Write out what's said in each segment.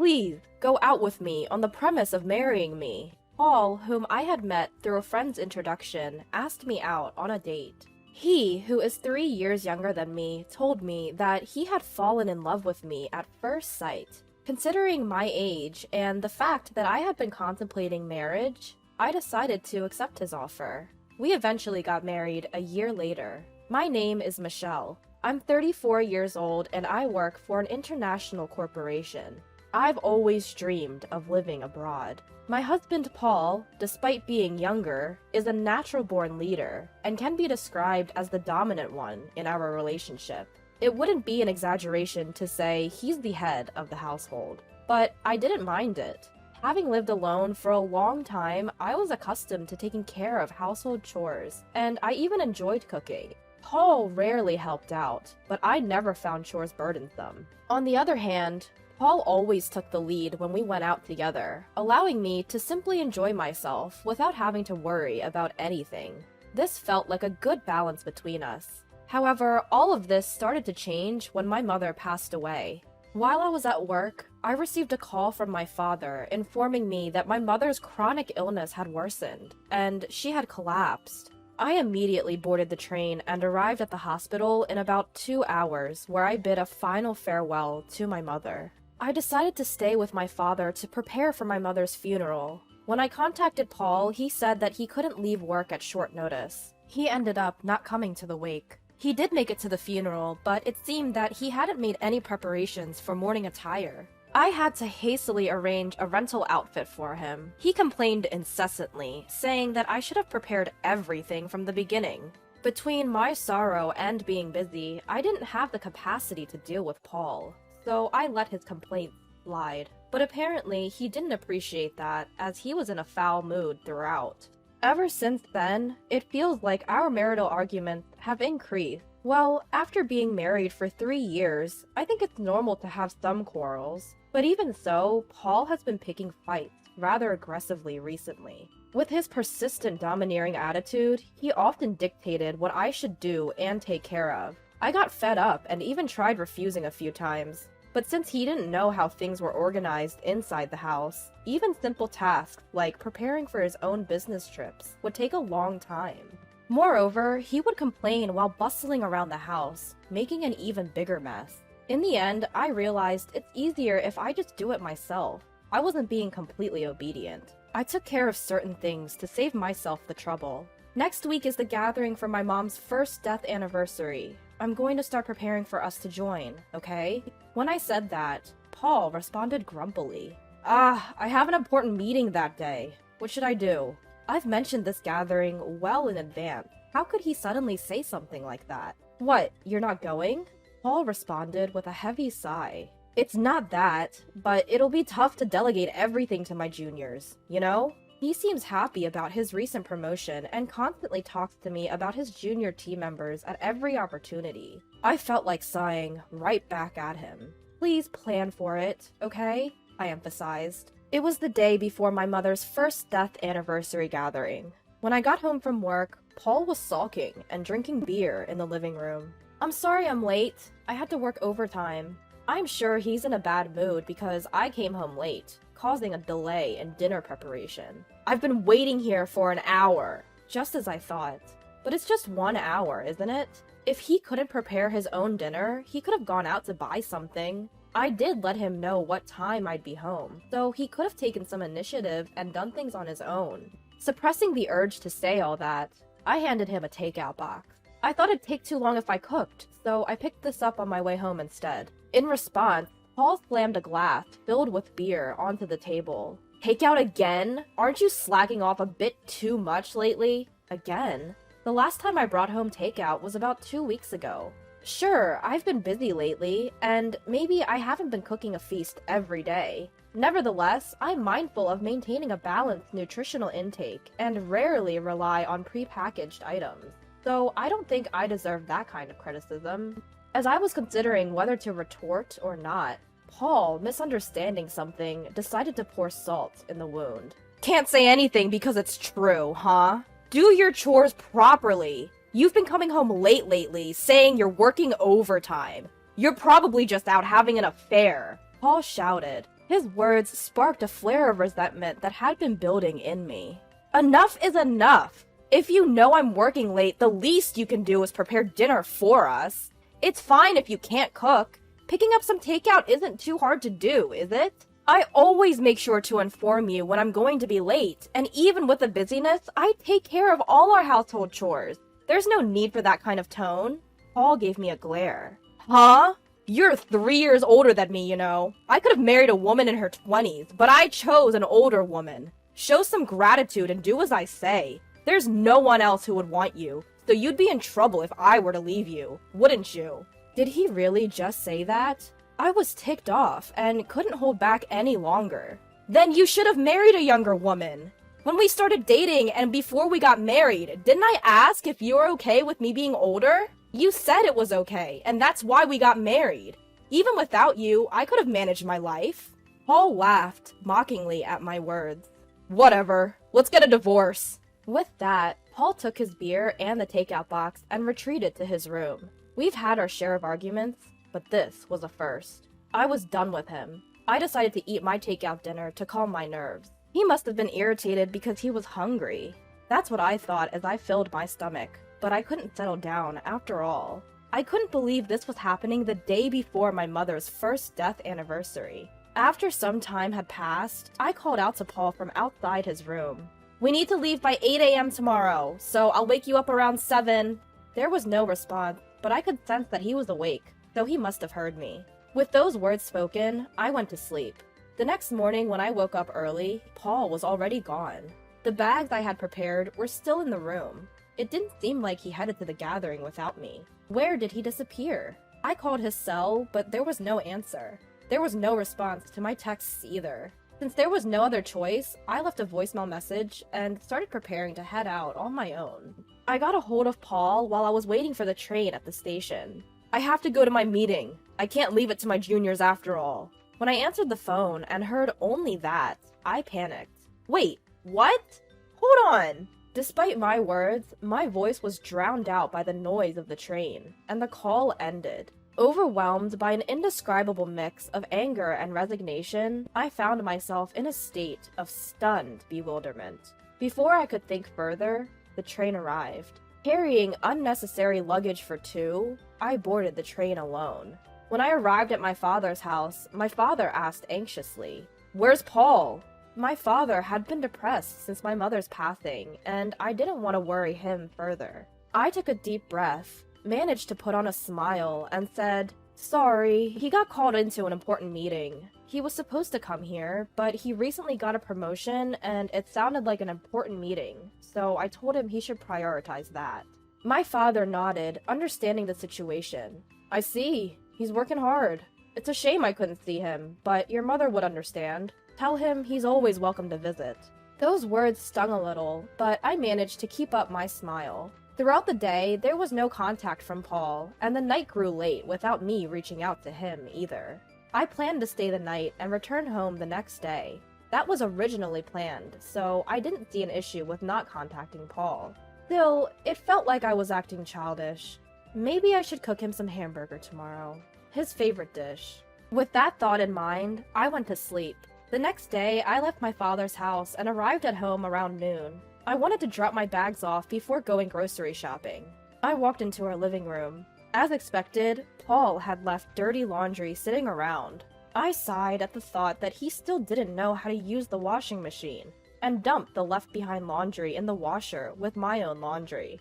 Please, go out with me on the premise of marrying me. Paul, whom I had met through a friend's introduction, asked me out on a date. He, who is 3 years younger than me, told me that he had fallen in love with me at first sight. Considering my age and the fact that I had been contemplating marriage, I decided to accept his offer. We eventually got married a year later. My name is Michelle. I'm 34 years old and I work for an international corporation. I've always dreamed of living abroad. My husband Paul, despite being younger, is a natural-born leader and can be described as the dominant one in our relationship. It wouldn't be an exaggeration to say he's the head of the household, but I didn't mind it. Having lived alone for a long time, I was accustomed to taking care of household chores, and I even enjoyed cooking. Paul rarely helped out, but I never found chores burdensome. On the other hand, Paul always took the lead when we went out together, allowing me to simply enjoy myself without having to worry about anything. This felt like a good balance between us. However, all of this started to change when my mother passed away. While I was at work, I received a call from my father informing me that my mother's chronic illness had worsened, and she had collapsed. I immediately boarded the train and arrived at the hospital in about 2 hours, where I bid a final farewell to my mother. I decided to stay with my father to prepare for my mother's funeral. When I contacted Paul, he said that he couldn't leave work at short notice. He ended up not coming to the wake. He did make it to the funeral, but it seemed that he hadn't made any preparations for mourning attire. I had to hastily arrange a rental outfit for him. He complained incessantly, saying that I should have prepared everything from the beginning. Between my sorrow and being busy, I didn't have the capacity to deal with Paul, so I let his complaints slide. But apparently, he didn't appreciate that, as he was in a foul mood throughout. Ever since then, it feels like our marital arguments have increased. Well, after being married for 3 years, I think it's normal to have some quarrels. But even so, Paul has been picking fights rather aggressively recently. With his persistent domineering attitude, he often dictated what I should do and take care of. I got fed up and even tried refusing a few times. But since he didn't know how things were organized inside the house, even simple tasks like preparing for his own business trips would take a long time. Moreover, he would complain while bustling around the house, making an even bigger mess. In the end, I realized it's easier if I just do it myself. I wasn't being completely obedient. I took care of certain things to save myself the trouble. Next week is the gathering for my mom's first death anniversary. I'm going to start preparing for us to join, okay? When I said that, Paul responded grumpily. I have an important meeting that day. What should I do? I've mentioned this gathering well in advance. How could he suddenly say something like that? What, you're not going? Paul responded with a heavy sigh. It's not that, but it'll be tough to delegate everything to my juniors, you know? He seems happy about his recent promotion and constantly talks to me about his junior team members at every opportunity. I felt like sighing right back at him. Please plan for it, okay? I emphasized. It was the day before my mother's first death anniversary gathering. When I got home from work, Paul was sulking and drinking beer in the living room. I'm sorry I'm late. I had to work overtime. I'm sure he's in a bad mood because I came home late, causing a delay in dinner preparation. I've been waiting here for an hour, just as I thought. But it's just 1 hour, isn't it? If he couldn't prepare his own dinner, he could have gone out to buy something. I did let him know what time I'd be home, so he could have taken some initiative and done things on his own. Suppressing the urge to say all that, I handed him a takeout box. I thought it'd take too long if I cooked, so I picked this up on my way home instead. In response, Paul slammed a glass filled with beer onto the table. Takeout again? Aren't you slacking off a bit too much lately? Again? The last time I brought home takeout was about 2 weeks ago. Sure, I've been busy lately, and maybe I haven't been cooking a feast every day. Nevertheless, I'm mindful of maintaining a balanced nutritional intake and rarely rely on prepackaged items. So I don't think I deserve that kind of criticism. As I was considering whether to retort or not, Paul, misunderstanding something, decided to pour salt in the wound. Can't say anything because it's true, huh? Do your chores properly. You've been coming home late lately, saying you're working overtime. You're probably just out having an affair. Paul shouted. His words sparked a flare of resentment that had been building in me. Enough is enough! If you know I'm working late, the least you can do is prepare dinner for us. It's fine if you can't cook. Picking up some takeout isn't too hard to do, is it? I always make sure to inform you when I'm going to be late, and even with the busyness, I take care of all our household chores. There's no need for that kind of tone. Paul gave me a glare. Huh? You're 3 years older than me, you know. I could have married a woman in her 20s, but I chose an older woman. Show some gratitude and do as I say. There's no one else who would want you, so you'd be in trouble if I were to leave you, wouldn't you? Did he really just say that? I was ticked off and couldn't hold back any longer. Then you should have married a younger woman. When we started dating and before we got married, didn't I ask if you were okay with me being older? You said it was okay, and that's why we got married. Even without you, I could have managed my life. Paul laughed mockingly at my words. Whatever, let's get a divorce. With that, Paul took his beer and the takeout box and retreated to his room. We've had our share of arguments, but this was a first. I was done with him. I decided to eat my takeout dinner to calm my nerves. He must have been irritated because he was hungry. That's what I thought as I filled my stomach, but I couldn't settle down after all. I couldn't believe this was happening the day before my mother's first death anniversary. After some time had passed, I called out to Paul from outside his room. We need to leave by 8 a.m. tomorrow, so I'll wake you up around 7. There was no response, but I could sense that he was awake, so he must have heard me. With those words spoken, I went to sleep. The next morning when I woke up early, Paul was already gone. The bags I had prepared were still in the room. It didn't seem like he headed to the gathering without me. Where did he disappear? I called his cell, but there was no answer. There was no response to my texts either. Since there was no other choice, I left a voicemail message and started preparing to head out on my own. I got a hold of Paul while I was waiting for the train at the station. I have to go to my meeting. I can't leave it to my juniors after all. When I answered the phone and heard only that, I panicked. Wait, what? Hold on! Despite my words, my voice was drowned out by the noise of the train, and the call ended. Overwhelmed by an indescribable mix of anger and resignation, I found myself in a state of stunned bewilderment. Before I could think further, the train arrived. Carrying unnecessary luggage for two, I boarded the train alone. When I arrived at my father's house, my father asked anxiously, "Where's Paul?" My father had been depressed since my mother's passing, and I didn't want to worry him further. I took a deep breath, managed to put on a smile, and said, "Sorry, he got called into an important meeting. He was supposed to come here, but he recently got a promotion and it sounded like an important meeting, so I told him he should prioritize that." My father nodded, understanding the situation. "I see. He's working hard. It's a shame I couldn't see him, but your mother would understand. Tell him he's always welcome to visit." Those words stung a little, but I managed to keep up my smile. Throughout the day, there was no contact from Paul, and the night grew late without me reaching out to him either. I planned to stay the night and return home the next day. That was originally planned, so I didn't see an issue with not contacting Paul. Still, it felt like I was acting childish. Maybe I should cook him some hamburger tomorrow. His favorite dish. With that thought in mind, I went to sleep. The next day, I left my father's house and arrived at home around noon. I wanted to drop my bags off before going grocery shopping. I walked into our living room. As expected, Paul had left dirty laundry sitting around. I sighed at the thought that he still didn't know how to use the washing machine, and dumped the left-behind laundry in the washer with my own laundry.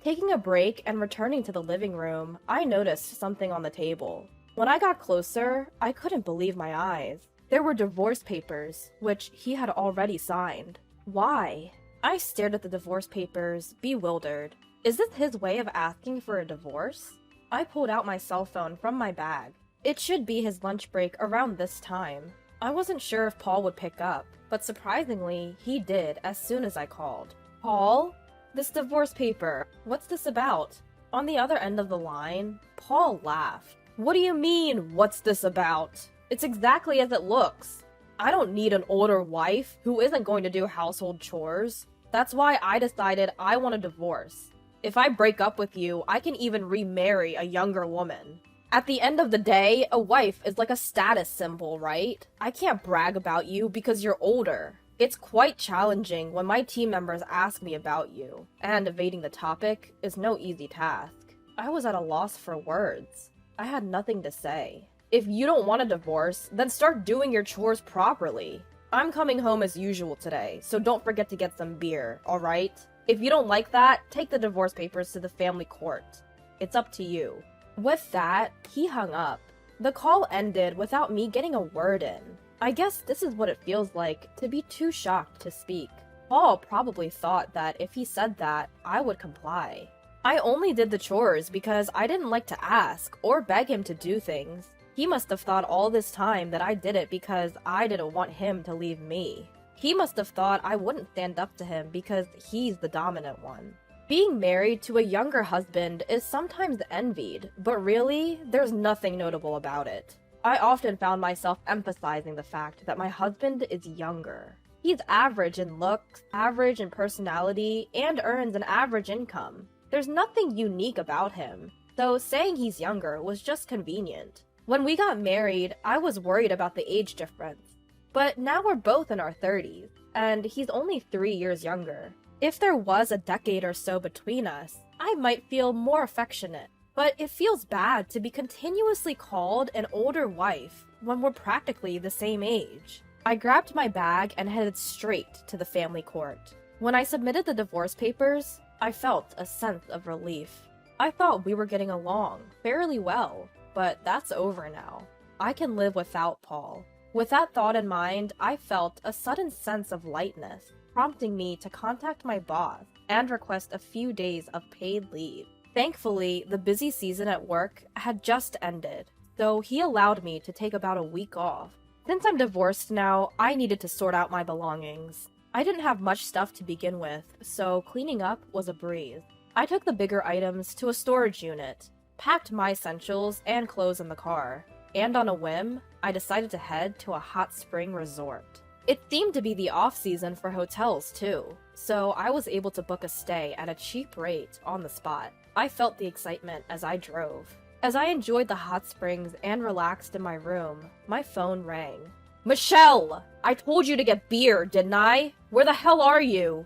Taking a break and returning to the living room, I noticed something on the table. When I got closer, I couldn't believe my eyes. There were divorce papers, which he had already signed. Why? I stared at the divorce papers, bewildered. Is this his way of asking for a divorce? I pulled out my cell phone from my bag. It should be his lunch break around this time. I wasn't sure if Paul would pick up, but surprisingly, he did as soon as I called. "Paul? This divorce paper. What's this about?" On the other end of the line, Paul laughed. "What do you mean, what's this about? It's exactly as it looks. I don't need an older wife who isn't going to do household chores. That's why I decided I want a divorce. If I break up with you, I can even remarry a younger woman." At the end of the day, a wife is like a status symbol, right? I can't brag about you because you're older. It's quite challenging when my team members ask me about you, and evading the topic is no easy task. I was at a loss for words. I had nothing to say. If you don't want a divorce, then start doing your chores properly. I'm coming home as usual today, so don't forget to get some beer, alright? If you don't like that, take the divorce papers to the family court. It's up to you. With that, he hung up. The call ended without me getting a word in. I guess this is what it feels like to be too shocked to speak. Paul probably thought that if he said that, I would comply. I only did the chores because I didn't like to ask or beg him to do things. He must have thought all this time that I did it because I didn't want him to leave me. He must have thought I wouldn't stand up to him because he's the dominant one. Being married to a younger husband is sometimes envied, but really, there's nothing notable about it. I often found myself emphasizing the fact that my husband is younger. He's average in looks, average in personality, and earns an average income. There's nothing unique about him, so saying he's younger was just convenient. When we got married, I was worried about the age difference. But now we're both in our 30s, and he's only 3 years younger. If there was a decade or so between us, I might feel more affectionate. But it feels bad to be continuously called an older wife when we're practically the same age. I grabbed my bag and headed straight to the family court. When I submitted the divorce papers, I felt a sense of relief. I thought we were getting along fairly well, but that's over now. I can live without Paul. With that thought in mind, I felt a sudden sense of lightness, prompting me to contact my boss and request a few days of paid leave. Thankfully, the busy season at work had just ended, so he allowed me to take about a week off. Since I'm divorced now, I needed to sort out my belongings. I didn't have much stuff to begin with, so cleaning up was a breeze. I took the bigger items to a storage unit, packed my essentials and clothes in the car, and on a whim, I decided to head to a hot spring resort. It seemed to be the off-season for hotels too, so I was able to book a stay at a cheap rate on the spot. I felt the excitement as I drove. As I enjoyed the hot springs and relaxed in my room, my phone rang. Michelle! I told you to get beer, didn't I? Where the hell are you?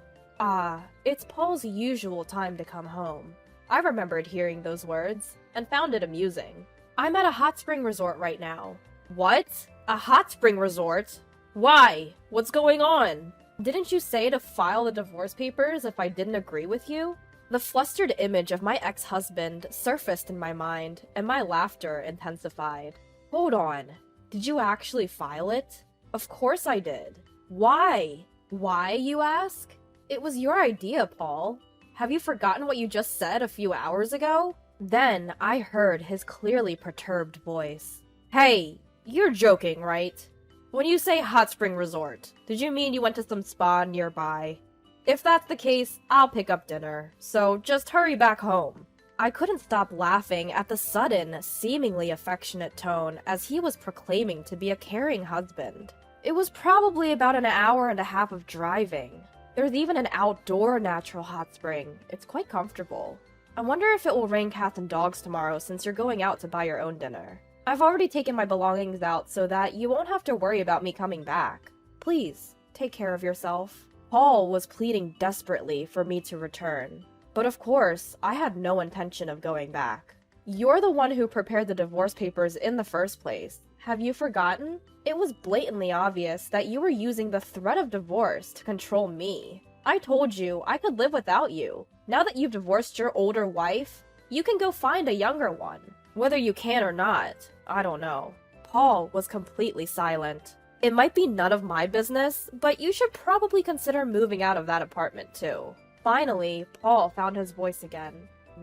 It's Paul's usual time to come home. I remembered hearing those words, and found it amusing. I'm at a hot spring resort right now. What? A hot spring resort? Why? What's going on? Didn't you say to file the divorce papers if I didn't agree with you? The flustered image of my ex-husband surfaced in my mind, and my laughter intensified. Hold on. Did you actually file it? Of course I did. Why? Why, you ask? It was your idea, Paul. Have you forgotten what you just said a few hours ago? Then I heard his clearly perturbed voice. Hey, you're joking, right? When you say hot spring resort, did you mean you went to some spa nearby? If that's the case, I'll pick up dinner, so just hurry back home. I couldn't stop laughing at the sudden, seemingly affectionate tone as he was proclaiming to be a caring husband. It was probably about an hour and a half of driving. There's even an outdoor natural hot spring. It's quite comfortable. I wonder if it will rain cats and dogs tomorrow since you're going out to buy your own dinner. I've already taken my belongings out so that you won't have to worry about me coming back. Please, take care of yourself. Paul was pleading desperately for me to return. But of course, I had no intention of going back. You're the one who prepared the divorce papers in the first place. Have you forgotten? It was blatantly obvious that you were using the threat of divorce to control me. I told you I could live without you. Now that you've divorced your older wife, you can go find a younger one. Whether you can or not, I don't know. Paul was completely silent. It might be none of my business, but you should probably consider moving out of that apartment too. Finally, Paul found his voice again.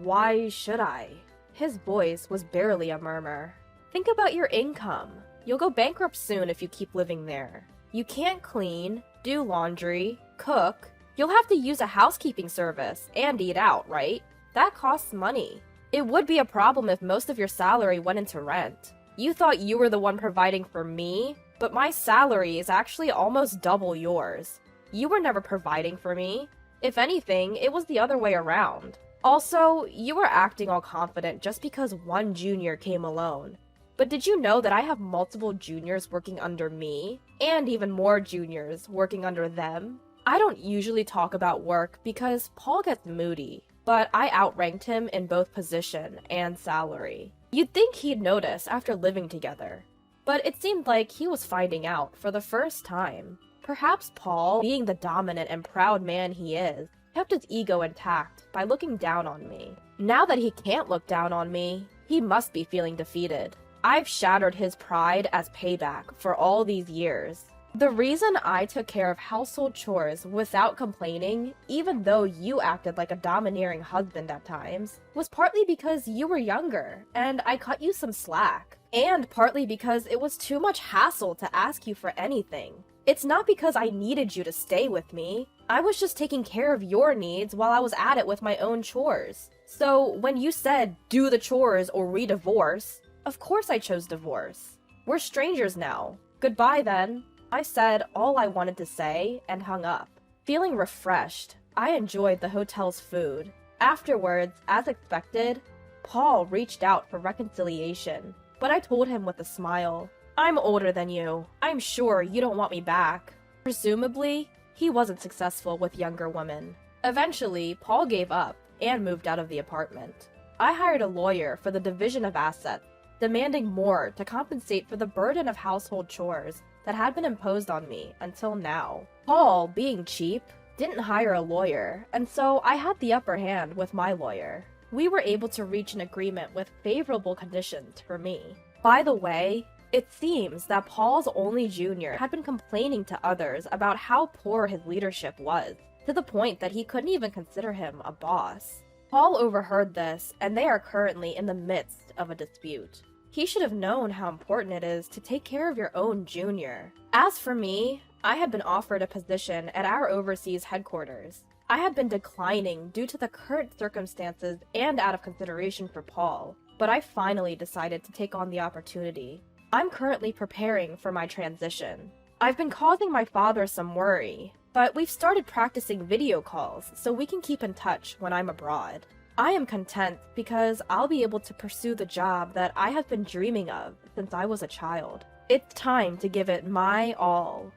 Why should I? His voice was barely a murmur. Think about your income. You'll go bankrupt soon if you keep living there. You can't clean, do laundry, cook. You'll have to use a housekeeping service and eat out, right? That costs money. It would be a problem if most of your salary went into rent. You thought you were the one providing for me, but my salary is actually almost double yours. You were never providing for me. If anything, it was the other way around. Also, you were acting all confident just because one junior came alone. But did you know that I have multiple juniors working under me, and even more juniors working under them? I don't usually talk about work because Paul gets moody, but I outranked him in both position and salary. You'd think he'd notice after living together, but it seemed like he was finding out for the first time. Perhaps Paul, being the dominant and proud man he is, kept his ego intact by looking down on me. Now that he can't look down on me, he must be feeling defeated. I've shattered his pride as payback for all these years. The reason I took care of household chores without complaining, even though you acted like a domineering husband at times, was partly because you were younger, and I cut you some slack. And partly because it was too much hassle to ask you for anything. It's not because I needed you to stay with me. I was just taking care of your needs while I was at it with my own chores. So when you said, do the chores or we divorce, of course I chose divorce. We're strangers now. Goodbye then. I said all I wanted to say and hung up. Feeling refreshed, I enjoyed the hotel's food. Afterwards, as expected, Paul reached out for reconciliation, but I told him with a smile, I'm older than you. I'm sure you don't want me back. Presumably, he wasn't successful with younger women. Eventually, Paul gave up and moved out of the apartment. I hired a lawyer for the division of assets, demanding more to compensate for the burden of household chores that had been imposed on me until now. Paul, being cheap, didn't hire a lawyer, and so I had the upper hand with my lawyer. We were able to reach an agreement with favorable conditions for me. By the way, it seems that Paul's only junior had been complaining to others about how poor his leadership was, to the point that he couldn't even consider him a boss. Paul overheard this, and they are currently in the midst of a dispute. He should have known how important it is to take care of your own junior. As for me, I had been offered a position at our overseas headquarters. I had been declining due to the current circumstances and out of consideration for Paul, but I finally decided to take on the opportunity. I'm currently preparing for my transition. I've been causing my father some worry, but we've started practicing video calls so we can keep in touch when I'm abroad. I am content because I'll be able to pursue the job that I have been dreaming of since I was a child. It's time to give it my all.